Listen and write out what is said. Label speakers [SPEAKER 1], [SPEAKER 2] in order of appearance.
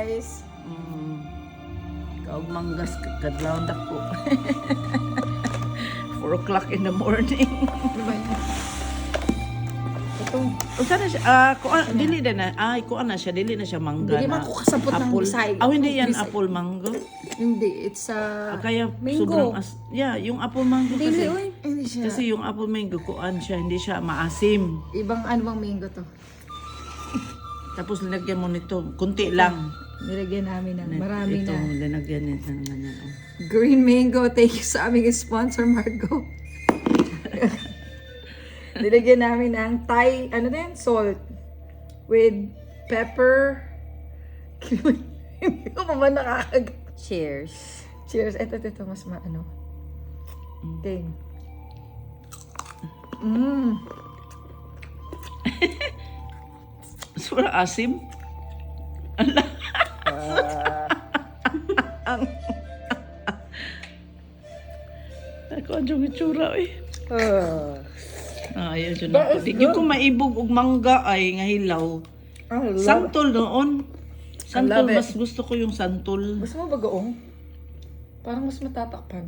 [SPEAKER 1] guys.
[SPEAKER 2] Kaog manggas kadlaw dako. 4 o'clock in the morning.
[SPEAKER 1] Ano ba yun? Ito.
[SPEAKER 2] Unsa na siya? Dili na. Ay, kuan na siya. Dili na siya mangga
[SPEAKER 1] Hindi
[SPEAKER 2] na.
[SPEAKER 1] man ko kasabot ng
[SPEAKER 2] apple.
[SPEAKER 1] Bisay.
[SPEAKER 2] Hindi yan
[SPEAKER 1] Bisay.
[SPEAKER 2] apple mango.
[SPEAKER 1] Hindi, it's
[SPEAKER 2] Kaya
[SPEAKER 1] mango.
[SPEAKER 2] sobrang yung apple mango
[SPEAKER 1] Dili,
[SPEAKER 2] kasi.
[SPEAKER 1] uy. Hindi siya.
[SPEAKER 2] Kasi yung apple mango kuan siya, hindi siya maasim.
[SPEAKER 1] Ibang ano bang mango to?
[SPEAKER 2] Tapos linagyan mo nito, kunti lang.
[SPEAKER 1] Nilagyan namin ng marami
[SPEAKER 2] ito,
[SPEAKER 1] na.
[SPEAKER 2] linagyan nito naman yan.
[SPEAKER 1] Green mango. Thank you sa aming sponsor, Margo. Nilagyan namin ng Thai, ano din? Salt. With pepper. Hindi ko pa ba nakakag...
[SPEAKER 3] Cheers.
[SPEAKER 1] Cheers. Ito, mas maano. Ting.
[SPEAKER 2] Sobrang asim. Ako ang yung itsura eh. Ayaw dyan ako. Di ko maibog og mangga ay nga hilaw. Santol noon. Santol,
[SPEAKER 1] love it.
[SPEAKER 2] mas gusto ko yung santol.
[SPEAKER 1] Gusto mo ba goong? Parang mas matatakpan.